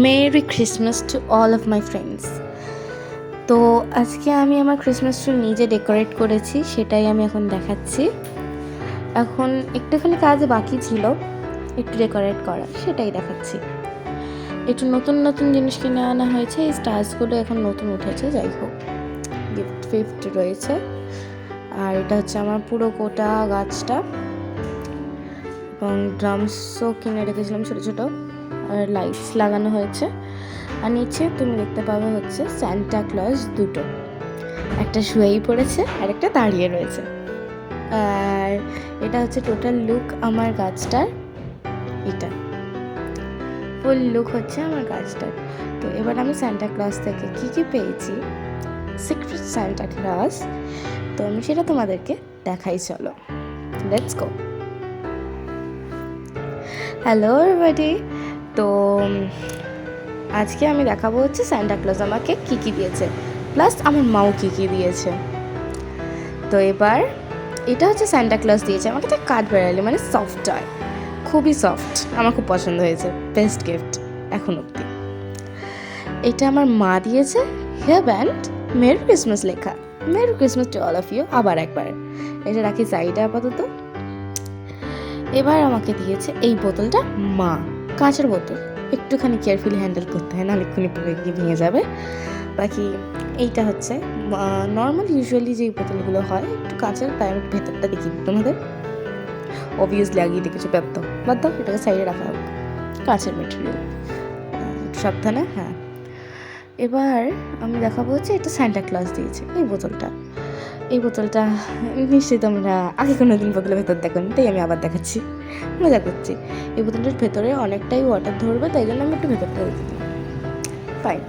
Mary Christmas to all of my friends. তো আজকে আমি আমার ক্রিসমাস ট্রি নিজে ডেকোরেট করেছি, সেটাই আমি এখন দেখাচ্ছি। এখন একটুখানি কাজ বাকি ছিল একটু ডেকোরেট করা, সেটাই দেখাচ্ছি। একটু নতুন নতুন জিনিস কিনে আনা হয়েছে, এই স্টার্সগুলো এখন নতুন উঠেছে। যাই হোক, গিফট ফিফট রয়েছে। আর এটা হচ্ছে আমার পুরো গোটা গাছটা, এবং ড্রামসও কিনে রেখেছিলাম ছোটো ছোটো, আর লাইটস লাগানো হয়েছে। আর নিচে তুমি দেখতে পাবে হচ্ছে সান্টা ক্লজ দুটো, একটা শুয়েই পড়েছে আর একটা দাঁড়িয়ে রয়েছে। আর এটা হচ্ছে টোটাল লুক আমার গাছটার, এটা ফুল লুক হচ্ছে আমার গাছটার। তো এবার আমি সান্টা ক্লজ থেকে কী কী পেয়েছি, সিক্রেট সান্টা ক্লজ, তো আমি সেটা তোমাদেরকে দেখাই, চলো লেটস গো। হ্যালো এভরিবডি, তো আজকে আমি দেখাবো হচ্ছে সান্টা ক্লজ আমাকে কী কী দিয়েছে, প্লাস আমার মাও কী কী দিয়েছে। তো এবার এটা হচ্ছে সান্টা ক্লজ দিয়েছে আমাকে একটা কাঠবেড়ালি, মানে সফট টয়, খুবই সফট, আমার খুব পছন্দ হয়েছে, বেস্ট গিফট এখন অবধি। এটা আমার মা দিয়েছে হেয়ার ব্যান্ড, মেরি ক্রিসমাস লেখা, merry Christmas to all of you. আবার একবার এটা রাখি সাইডে আপাতত। এবার আমাকে দিয়েছে এই বোতলটা মা, কাঁচের বোতল, একটুখানি কেয়ারফুলি হ্যান্ডেল করতে হয়, নাহলে এক্ষুনি পড়ে গিয়ে ভেঙে যাবে। বাকি এইটা হচ্ছে নর্মাল ইউজুয়ালি যেই বোতলগুলো হয়, একটু কাঁচের, তাই আমি ভেতরটা দেখি তোমাদের, অবভিয়াসলি আগিয়ে দেখেছো, বাদ দাও এটাকে সাইডে রাখা হোক, কাঁচের মেটেরিয়াল, একটু সাবধানে। হ্যাঁ, এবার আমি দেখাবো হচ্ছে এটা সান্টা ক্লজ দিয়েছে এই বোতলটা নিশ্চয়ই তোমরা আগে কোনো দিন বোতলের ভেতর দেখোনি, তাই আমি আবার দেখাচ্ছি, মজা করছি। এই বোতলটার ভেতরে অনেকটাই ওয়াটার ধরবে, তাই জন্য আমি একটু ভেতরটা দেখে দিই। ফাইন,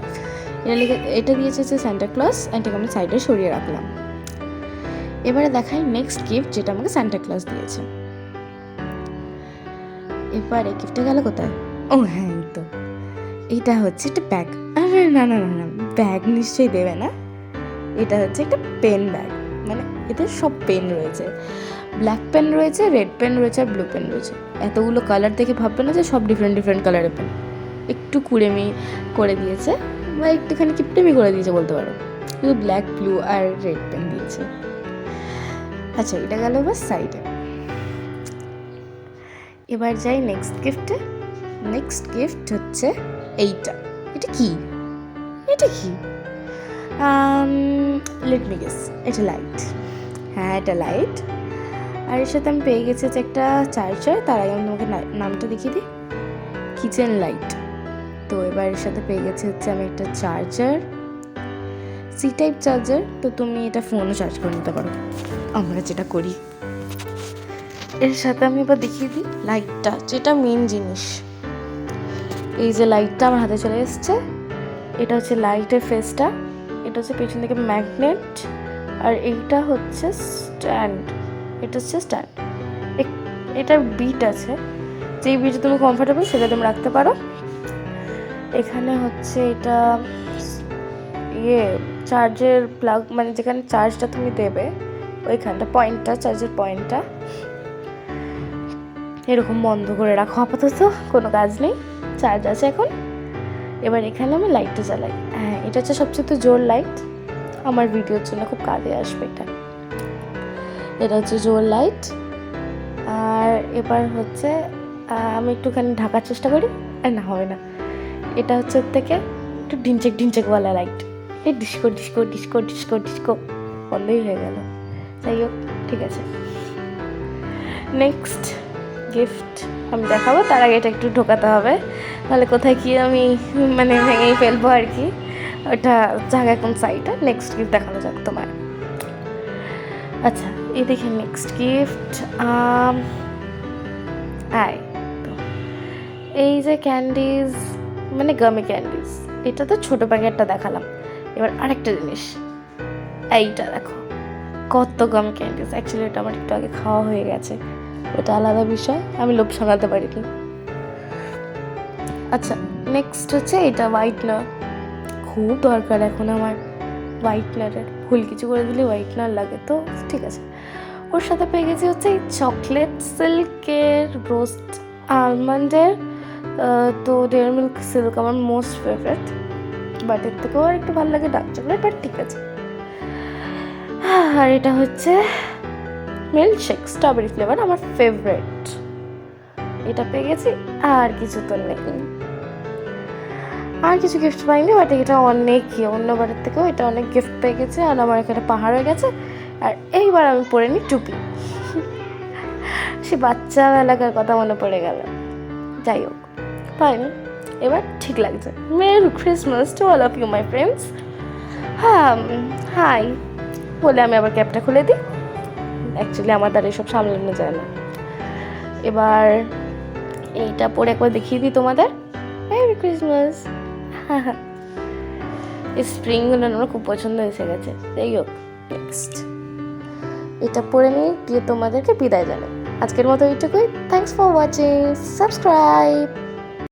এটা দিয়েছে হচ্ছে সান্টা ক্লজ, এটাকে আমি সাইডে সরিয়ে রাখলাম। এবারে দেখাই নেক্সট গিফট, যেটা আমাকে সান্টা ক্লজ দিয়েছে। এবারে গিফটটা গেল কোথায়? ও হ্যাঁ, এই তো, এটা হচ্ছে একটা ব্যাগ। আরে না, ব্যাগ নিশ্চয়ই দেবে না, এটা হচ্ছে একটা পেন ব্যাগ, মানে এতে সব পেন রয়েছে, ব্ল্যাক পেন রয়েছে, রেড পেন রয়েছে, আর ব্লু পেন রয়েছে। এতগুলো কালার দেখে ভাববে না যে সব ডিফারেন্ট কালারের পেন, একটু কুড়েমি করে দিয়েছে, বা একটুখানি কিপটেমি করে দিয়েছে বলতে পারো, শুধু ব্ল্যাক, ব্লু আর রেড পেন দিয়েছে। আচ্ছা, এটা গেল এবার সাইডে। এবার যাই নেক্সট গিফটে। নেক্সট গিফট হচ্ছে এটা কি লেট মি গেস, এটা লাইট। হ্যাঁ, এটা লাইট। আর এর সাথে আমি পেয়ে গেছি যে একটা চার্জার, তার আগে আমি তোমাকে নামটা দেখিয়ে দিই, কিচেন লাইট। তো এবার এর সাথে পেয়ে গেছি হচ্ছে আমি একটা চার্জার, সি টাইপ চার্জার, তো তুমি এটা ফোনও চার্জ করে নিতে পারো, আমরা যেটা করি। এর সাথে আমি এবার দেখিয়ে দিই লাইটটা, যেটা মেন জিনিস। এই যে লাইটটা আমার হাতে চলে এসছে, এটা হচ্ছে লাইটের ফেসটা, এটা হচ্ছে পেছন থেকে ম্যাগনেট, আর এইটা হচ্ছে স্ট্যান্ড, এটার বিট আছে, যেই বিটে তুমি কমফোর্টেবল সেটা তুমি রাখতে পারো। এখানে হচ্ছে এটা চার্জের প্লাগ, মানে যেখানে চার্জটা তুমি দেবে ওইখানটা, চার্জের পয়েন্টটা এরকম বন্ধ করে রাখো, আপাতত কোনো কাজ নেই, চার্জ আছে এখন। এবার এখানে আমি লাইটটা জ্বালাই। হ্যাঁ, এটা হচ্ছে সবচেয়ে জোর লাইট, আমার ভিডিওর জন্য খুব কাজে আসবে এটা হচ্ছে জোর লাইট। আর এবার হচ্ছে আমি একটুখানি ঢাকার চেষ্টা করি, আর না হবে না, এটা হচ্ছে ওর থেকে একটু ঢিনচেকওয়ালা লাইট, এই ডিস্কো বন্ধই হয়ে গেল। যাই হোক, ঠিক আছে, নেক্সট গিফট আমি দেখাবো, তার আগে এটা একটু ঢোকাতে হবে, তাহলে কোথায় কি আমি মানে ভেঙেই ফেলবো আর কি, ওটা জায়গা এখন সাইডে। নেক্সট গিফট দেখানো যাক তোমার। আচ্ছা, এই দেখে নেক্সট গিফট, এই যে ক্যান্ডিজ, মানে গামি ক্যান্ডিজ, এটা তো ছোটো প্যাকেটটা দেখালাম। এবার আরেকটা জিনিস, এইটা দেখো, কত গামি ক্যান্ডিজ। অ্যাকচুয়ালি এটা আমার একটু আগে খাওয়া হয়ে গেছে, ওটা আলাদা বিষয়, আমি লোভ সামলাতে পারিনি। আচ্ছা, নেক্সট হচ্ছে এটা হোয়াইটনার, খুব দরকার এখন আমার হোয়াইটনারের, ভুল কিছু করে দিলে হোয়াইটনার লাগে, তো ঠিক আছে। ওর সাথে পেয়ে গেছি হচ্ছে এই চকলেট সিল্কের রোস্ট আলমন্ডের তো ডেয়ারি মিল্ক সিল্ক আমার মোস্ট ফেভারিট, বাট এর থেকেও আর একটু ভালো লাগে ডার্ক চকলেট, বাট ঠিক আছে। আর এটা হচ্ছে মিল্কশেক স্ট্রবেরি ফ্লেভার, আমার ফেভারিট। এটা পেয়ে গেছি, আর কিছু তো নেই, আর কিছু গিফট পাইনি, বাট এটা অনেক অন্যবারের থেকেও এটা অনেক গিফট পেয়ে গেছে। আর আমার এখানে পাহাড় হয়ে গেছে। আর এইবার আমি পরে নিই টুপি। সে বাচ্চা এলাকার কথা মনে পড়ে গেল। যাই হোক, পাইনি, এবার ঠিক লাগছে। Merry Christmas to all of you my friends. হ্যাঁ, হাই বলে আমি আবার ক্যাবটা খুলে দিই। অ্যাকচুয়ালি আমার দ্বারা এসব সামলানো যায় না। এবার এইটা পরে একবার দেখিয়ে দিই তোমাদের। Merry Christmas. এই স্প্রিংগুলো আমার খুব পছন্দ এসে গেছে। যাই হোক, নেক্সট এটা পরে নিয়ে দিয়ে তোমাদেরকে বিদায় জানাই। আজকের মতো এইটুকুই। Thanks for watching, subscribe.